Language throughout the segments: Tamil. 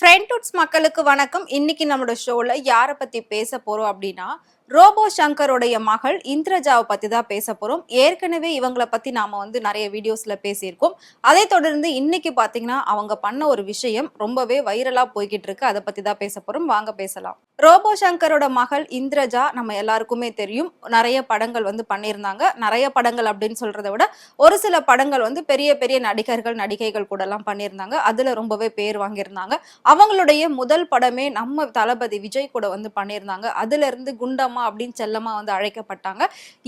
ஃப்ரெண்ட்வுட்ஸ் மக்களுக்கு வணக்கம். இன்னைக்கு நம்மளோட ஷோல யாரை பத்தி பேச போறோம் அப்படின்னா, ரோபோ சங்கருடைய மகள் இந்திரஜாவை பத்தி தான் பேச போறோம். ஏற்கனவே இவங்கள பத்தி நாம நிறைய வீடியோஸ்ல பேசியிருக்கோம். அதை தொடர்ந்து இன்னைக்கு பாத்தீங்கன்னா அவங்க பண்ண ஒரு விஷயம் ரொம்பவே வைரலா போய்கிட்டு இருக்கு. அதை பத்தி தான் பேச போறோம். வாங்க பேசலாம். ரோபோ சங்கரோட மகள் இந்திரஜா நம்ம எல்லாருக்குமே தெரியும். நிறைய படங்கள் பண்ணியிருந்தாங்க. நிறைய படங்கள் அப்படின்னு சொல்றதை விட ஒரு சில படங்கள் பெரிய பெரிய நடிகர்கள் நடிகைகள் கூட எல்லாம் பண்ணியிருந்தாங்க. அதுல ரொம்பவே பேர் வாங்கியிருந்தாங்க. அவங்களுடைய முதல் படமே நம்ம தளபதி விஜய் கூட பண்ணியிருந்தாங்க. அதுல இருந்து குண்டம்மா அப்படின்னு செல்லமா அழைக்கப்பட்டாங்க.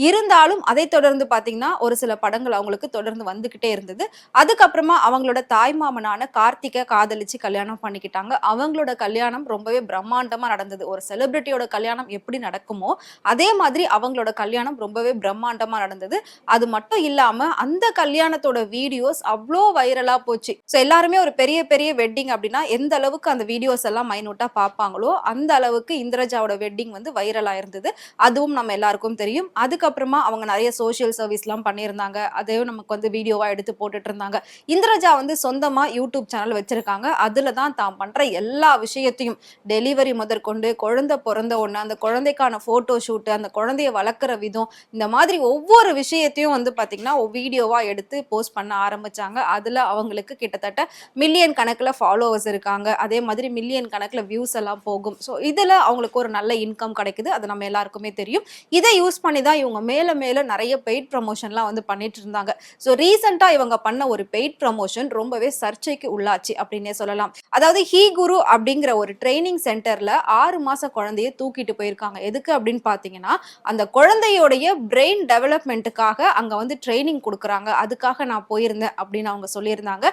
இருந்தாலும் அதை தொடர்ந்து பாத்தீங்கன்னா ஒரு சில படங்கள் அவங்களுக்கு தொடர்ந்து வந்துகிட்டே இருந்தது. அதுக்கப்புறமா அவங்களோட தாய்மாமனான கார்த்திகை காதலிச்சு கல்யாணம் பண்ணிக்கிட்டாங்க. அவங்களோட கல்யாணம் ரொம்பவே பிரம்மாண்டமா நடந்தது. ஒரு செலிபிரிட்டியோட கல்யாணம் எப்படி நடக்குமோ அதே மாதிரி அவங்களோட கல்யாணம் ரொம்பவே பிரம்மாண்டமா நடந்தது. அது மட்டும் இல்லாம அந்த கல்யாணத்தோட வீடியோஸ் அவ்வளோ வைரலா போச்சு. எல்லாருமே ஒரு பெரிய பெரிய வெட்டிங் அப்படின்னா எந்த அளவுக்கு அந்த வீடியோஸ் எல்லாம் மைனூட்டா பார்ப்பாங்களோ அந்த அளவுக்கு இந்திரஜாவோட வெட்டிங் வைரலா இருந்தது. அதுவும் நம்ம எல்லாருக்கும் தெரியும். அதுக்கப்புறமா அவங்க நிறைய சோசியல் சர்வீஸ் எல்லாம் பண்ணியிருந்தாங்க. அதையும் நமக்கு வீடியோவா எடுத்து போட்டுட்டு இருந்தாங்க. இந்திரஜா சொந்தமா யூடியூப் சேனல் வச்சிருக்காங்க. அதுல தான் தான் பண்ற எல்லா விஷயத்தையும் டெலிவரி முதற்கொண்டு குழந்தை பிறந்த உடனே அந்த குழந்தைக்கான போட்டோ ஷூட், அந்த குழந்தைய வளர்க்குற விதம், இந்த மாதிரி ஒவ்வொரு விஷயத்தையும் பாத்தீங்கன்னா வீடியோவா எடுத்து போஸ்ட் பண்ண ஆரம்பிச்சாங்க. அதுல அவங்களுக்கு கிட்டத்தட்ட மில்லியன் கணக்குல ஃபாலோவர்ஸ் இருக்காங்க. அதே மாதிரி மில்லியன் கணக்குல வியூஸ் எல்லாம் போகும். ஸோ இதுல அவங்களுக்கு ஒரு நல்ல இன்கம் கிடைக்குது. அது நம்ம எல்லாருக்குமே தெரியும். இதை யூஸ் பண்ணி தான் இவங்க மேல மேல நிறைய பெய்ட் ப்ரமோஷன்லாம் பண்ணிட்டு இருந்தாங்க. ஸோ ரீசெண்டா இவங்க பண்ண ஒரு பெய்ட் ப்ரமோஷன் ரொம்பவே சர்ச்சைக்கு உள்ளாச்சு அப்படின்னே சொல்லலாம். அதாவது ஹீ குரு அப்படிங்கிற ஒரு ட்ரைனிங் சென்டர்ல 6 மாச குழந்தைய தூக்கிட்டு போயிருக்காங்க. எதுக்கு அப்படின்னு பாத்தீங்கன்னா அந்த குழந்தையோடைய பிரெயின் டெவலப்மெண்ட்டுக்காக அங்க ட்ரைனிங் கொடுக்குறாங்க. அதுக்காக நான் போயிருந்தேன் அப்படின்னு அவங்க சொல்லியிருந்தாங்க.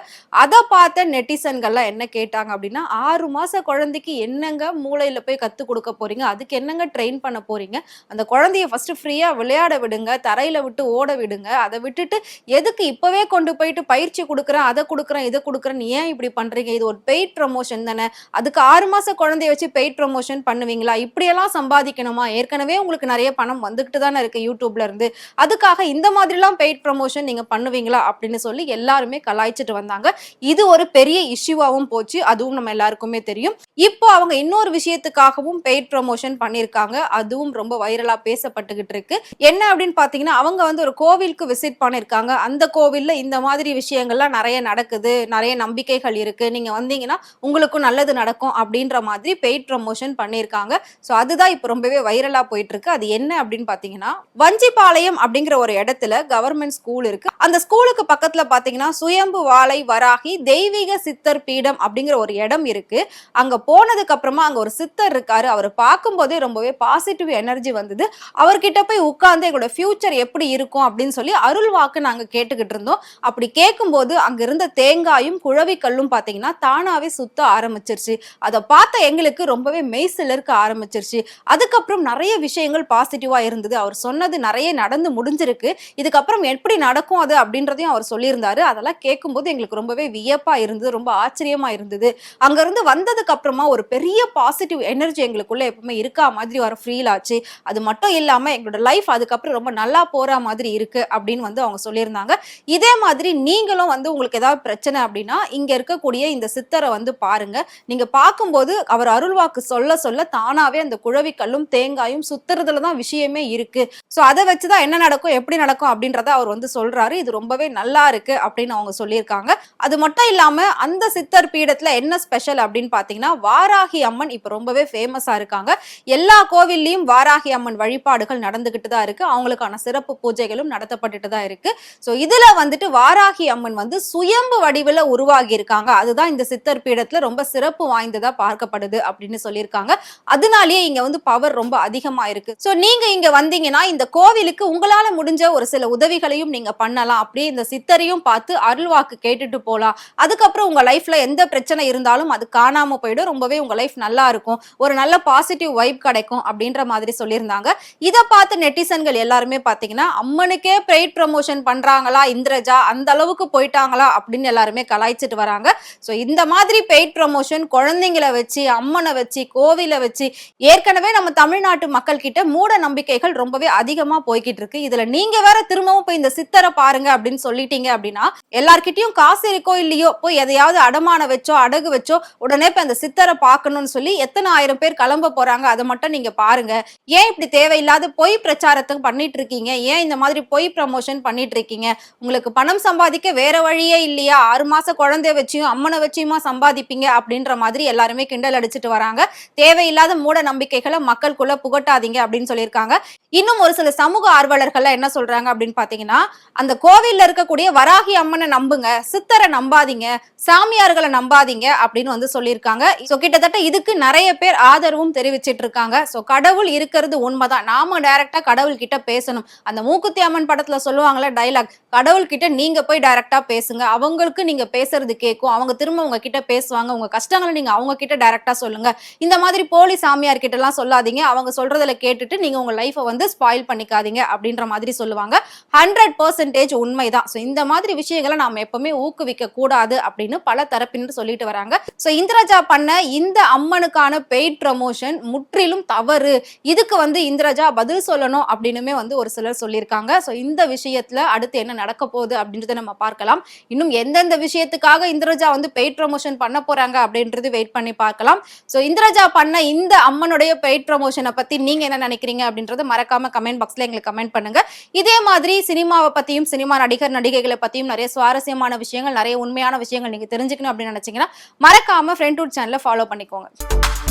அதை பார்த்த நெட்டிசன்கள்லாம் என்ன கேட்டாங்க அப்படின்னா, 6 மாச குழந்தைக்கு என்னங்க மூளையில போய் கத்து கொடுக்க போறீங்க, அதுக்கு என்னங்க ட்ரெயின் பண்ண போறீங்க, அந்த குழந்தைய ஃபர்ஸ்ட் ஃப்ரீயா விளையாட விடுங்க, தரையில விட்டு ஓட விடுங்க, அதை விட்டுட்டு எதுக்கு இப்பவே கொண்டு போயிட்டு பயிற்சி கொடுக்குறேன், அதை கொடுக்குறேன், இதை கொடுக்குறேன், ஏன் இப்படி பண்றீங்க, இது ஒரு பெய்ட் ப்ரமோஷன் தானே, அதுக்கு 6 மாச குழந்தைய வச்சு பெய்ட் ப்ரமோஷன் பண்ணுவீங்களா, இப்படியெல்லாம் சம்பாதிக்கணுமா, ஏற்கனவே உங்களுக்கு நிறைய பணம் வந்துகிட்டு தானே இருக்கு யூடியூப்ல இருந்து, அதுக்காக இந்த மாதிரிலாம் பெய்ட் ப்ரமோஷன் நீங்க பண்ணுவீங்களா அப்படின்னு சொல்லி எல்லாருமே கலாய்ச்சிட்டு வந்தாங்க. இது ஒரு பெரிய இஷ்யூவாகவும் போச்சு. அதுவும் நம்ம எல்லாருக்குமே தெரியும். இப்போ அவங்க இன்னொரு விஷயத்துக்காகவும் பெய்ட் ப்ரமோஷன் பண்ணியிருக்காங்க. அதுவும் ரொம்ப வைரலா பேசப்பட்டுகிட்டு இருக்கு. என்ன அப்படின்னு பாத்தீங்கன்னா அவங்க ஒரு கோவிலுக்கு விசிட் பண்ணிருக்காங்க. அந்த கோவில்ல இந்த மாதிரி விஷயங்கள்லாம் நிறைய நடக்குது, நிறைய நம்பிக்கைகள் இருக்கு, நீங்க வந்தீங்கன்னா உங்களுக்கும் நல்லது நடக்கும் அப்படின்ற மாதிரி பெய்ட் ப்ரமோஷன் பண்ணியிருக்காங்க. ஸோ அதுதான் இப்போ ரொம்பவே வைரலா போயிட்டு இருக்கு. அது என்ன அப்படின்னு பாத்தீங்கன்னா வஞ்சிபாளையம் அப்படிங்கிற ஒரு இடத்துல கவர்மெண்ட் ஸ்கூல் இருக்கு. அந்த ஸ்கூலுக்கு பக்கத்துல பாத்தீங்கன்னா சுயம்பு வாழை வராகி தெய்வீக சித்தர் பீடம் அப்படிங்கிற ஒரு இடம் இருக்கு. அங்க போனதுக்கு அப்புறமா அங்க ஒரு சித்தர் இருக்காரு. அவர் பார்க்கும் போதே ரொம்பவே பாசிட்டிவ் எனர்ஜி வந்தது. அவர்கிட்ட போய் உட்கார்ந்து எங்களோட ஃபியூச்சர் எப்படி இருக்கும் அப்படின்னு சொல்லி அருள் வாக்கு நாங்க கேட்டுக்கிட்டு இருந்தோம். அப்படி கேட்கும்போது அங்க இருந்த தேங்காயும் குழவி கல்லும் பாத்தீங்கன்னா தானாவே சுத்த ஆரம்பிச்சிருச்சு. அதை பார்த்த எங்களுக்கு ரொம்பவே மெய்சிலிருக்க ஆரம்பிச்சிருச்சு. அதுக்கப்புறம் நிறைய விஷயங்கள் பாசிட்டிவா இருந்தது. அவர் சொன்னது நிறைய நடந்து முடிஞ்சிருக்கு. இதுக்கப்புறம் எப்படி நடக்கும் அது அப்படின்றதையும் அவர் சொல்லியிருந்தாரு. அதெல்லாம் கேட்கும்போது எங்களுக்கு ரொம்பவே வியப்பா இருந்தது, ரொம்ப ஆச்சரியமா இருந்தது. அங்க இருந்து வந்ததுக்கு அப்புறமா ஒரு பெரிய பாசிட்டிவ் எனர்ஜி எங்களுக்குள்ள எப்பவுமே இருக்கா மாதிரி ஒரு ஃபீல் ஆச்சு. அது மட்டும் இல்லாம எங்களோட லைஃப் அதுக்கப்புறம் ரொம்ப நல்லா போற மாதிரி இருக்கு அப்படின்னு அவங்க சொல்லியிருந்தாங்க. இதே மாதிரி நீங்களும் உங்களுக்கு ஏதாவது பிரச்சனை அப்படின்னா இங்க இருக்கக்கூடிய இந்த சித்தரை பாருங்க. நீங்க பார்க்கும்போது அவர் அருள்வாக்கு சொல்ல சொல்ல தானாவே அந்த குழவி கல்லும் தேங்காயும் சுத்துறதுல தான் விஷயமே இருக்கு. சோ அதை வச்சுதான் என்ன நடக்கும் எப்படி நடக்கும் அப்படின்றத அவர் சொல்றாரு. இது ரொம்பவே நல்லா இருக்கு அப்படின்னு அவங்க சொல்லியிருக்காங்க. அது மட்டும் இல்லாம அந்த சித்தர் பீடத்துல என்ன ஸ்பெஷல் அப்படின்னு பாத்தீங்கன்னா வாராகி அம்மன் இப்ப ரொம்பவே ஃபேமஸா இருக்காங்க. எல்லா கோவில்லையும் வாராகி அம்மன் வழிபாடுகள் நடந்துகிட்டு தான் இருக்கு. அவங்களுக்கான சிறப்பு பூஜைகளும் நடத்தப்பட்டுட்டு தான் இருக்கு. சோ இதுல வாராகி அம்மன் சுயம்பு வடிவில் உருவாகி இருக்காங்க. அதுதான் இந்த சித்தர் பீடத்துல ரொம்ப சிறப்பு வாய்ந்ததா பார்க்கப்படுது அப்படின்னு சொல்லியிருக்காங்க. அதனாலேயே இங்க பவர் ரொம்ப அதிகமா இருக்கு. சோ நீங்க இங்க வந்தீங்கன்னா இந்த கோவிலுக்கு உங்களால முடிஞ்ச ஒரு சில உதவிகளையும் நீங்க பண்ணலாம். அப்படியே இந்த சித்தரையும் பார்த்து அருள்வாக்கு கேட்டுட்டு போலாம். அதுக்கப்புறம் உங்க லைஃப்ல எந்த பிரச்சனை இருந்தாலும் அது காணாம போயிடும். ரொம்பவே உங்க லைஃப் நல்லா இருக்கும், ஒரு நல்ல பாசிட்டிவ் வைப் கிடைக்கும் அப்படின்ற மாதிரி சொல்லியிருந்தாங்க. இதை பார்த்து நெட்டிசன்கள் எல்லாருமே பாத்தீங்கன்னா அம்மனுக்கே பெய்ட் ப்ரமோஷன் பண்றாங்களா இந்திரஜா, அந்த அளவுக்கு போயிட்டாங்களா அப்படின்னு எல்லாருமே கலாய்ச்சிட்டு வராங்க. சோ இந்த மாதிரி பெய்ட் ப்ரமோஷன் குழந்தைங்களை வச்சு அம்மனை வச்சு கோவில் கோவில வச்சு ஏற்கனவே நம்ம தமிழ்நாட்டு மக்கள் கிட்ட மூட நம்பிக்கைகள் ரொம்பவே அதிகமா போய்கிட்டு இருக்கு. இதுல நீங்க வேற திரும்பவும் போய் இந்த சித்தரை பாருங்க அப்படின்னு சொல்லிட்டீங்க அப்படின்னா எல்லார்கிட்டயும் காசு இருக்கோ இல்லையோ போய் எதையாவது அடமான வச்சோ அடகு வச்சோ உடனே போய் அந்த சித்தரை பார்க்கணும்னு சொல்லி எத்தனை ஆயிரம் பேர் கிளம்ப போறாங்க. அதை மட்டும் நீங்க பாருங்க. ஏன் இப்படி தேவையில்லாத பொய் பிரச்சாரத்தை பண்ணிட்டு இருக்கீங்க? ஏன் இந்த மாதிரி பொய் ப்ரமோஷன் பண்ணிட்டு இருக்கீங்க? உங்களுக்கு பணம் சம்பாதிக்க வேற வழியே இல்லையா? 6 மாச குழந்தைய வச்சியும் அம்மனை வச்சியுமா சம்பாதிப்பீங்க அப்படின்ற மாதிரி எல்லாருமே கிண்டல் அடிச்சிட்டு வராங்க. தேவையில்லாத மூட நம்பிக்கைகளை மக்களுக்குள்ள புகட்டாதீங்க அப்படின்னு சொல்லியிருக்காங்க. இன்னும் ஒரு சில சமூக ஆர்வலர்கள் என்ன சொல்றாங்க அப்படின்னு பாத்தீங்கன்னா, அந்த கோவில்ல இருக்கக்கூடிய வராகி அம்மனை நம்புங்க, சித்தரை நம்பாதீங்க, சாமியார்களை நம்பாதீங்க அப்படின்னு வந்து சொல்லியிருக்காங்க. சோ கிட்டத்தட்ட இதுக்கு நிறைய பேர் ஆதரவும் தெரிவிச்சிட்டு இருக்காங்க. சோ கடவுள் இருக்கிறது உண்மைதான். நாம டைரக்டா கடவுள் கிட்ட பேசணும். அந்த மூக்குத்தி அம்மன் படத்துல சொல்லுவாங்கல்ல டைலாக், கடவுள் கிட்ட நீங்க போய் டைரக்டா பேசுங்க, அவங்களுக்கு நீங்க பேசுறது கேட்கும், அவங்க திரும்ப உங்க கிட்ட பேசுவாங்க, உங்க கஷ்டங்களை நீங்க அவங்க கிட்ட டைரக்டா சொல்லுங்க. இந்த மாதிரி போலி சாமியார் கிட்ட எல்லாம் சொல்லாதீங்க, அவங்க சொல்றதுல கேட்டுட்டு நீங்க உங்க லைஃபை வந்து ஸ்பாயில் பண்ணிக்காதீங்க அப்படின்ற மாதிரி சொல்லுவாங்க. 100% உண்மைதான். சோ இந்த மாதிரி விஷயங்களை நாம எப்பவுமே ஊக்குவிக்க கூடாது அப்படின்னு பல தரப்பினர் சொல்லிட்டு வராங்க. சோ இந்திரஜா பண்ண இந்த அம்மனுக்கான பெய்ட் ப்ரமோஷன் முற்றிலும் தவறு. இதுக்கு வந்து இந்திரஜா பதில் சொல்லணும் அப்படின்னுமே வந்து ஒரு சிலர் சொல்லியிருக்காங்க. சோ இந்த விஷயத்துல அடுத்து என்ன நடக்க போகுது அப்படின்றத நம்ம பார்க்கலாம். இன்னும் எந்தெந்த விஷயத்துக்காக இந்திரஜா வந்து பெய்ட் ப்ரமோஷன் பண்ண போறாங்க அப்படின்றது வெயிட் பண்ணி பார்க்கலாம். சோ இந்திரஜா பண்ண இந்த அம்மனுடைய பெய்ட் ப்ரமோஷனை பத்தி நீங்க என்ன நினைக்கிறீங்க அப்படின்றத மறக்காம கமெண்ட் பாக்ஸ்ல எங்களுக்கு கமெண்ட் பண்ணுங்க. இதே மாதிரி சினிமாவை பத்தியும் சினிமா நடிகர் நடிகைகளை பத்தியும் நிறைய சுவாரஸ்யமான விஷயங்கள், நிறைய உண்மையான விஷயங்கள் நீங்க தெரிஞ்சுக்கணும் அப்படின்னு நினைச்சீங்கன்னா மறக்காம ஃப்ரெண்ட்வுட் சேனலை ஃபாலோ பண்ணிக்கோங்க.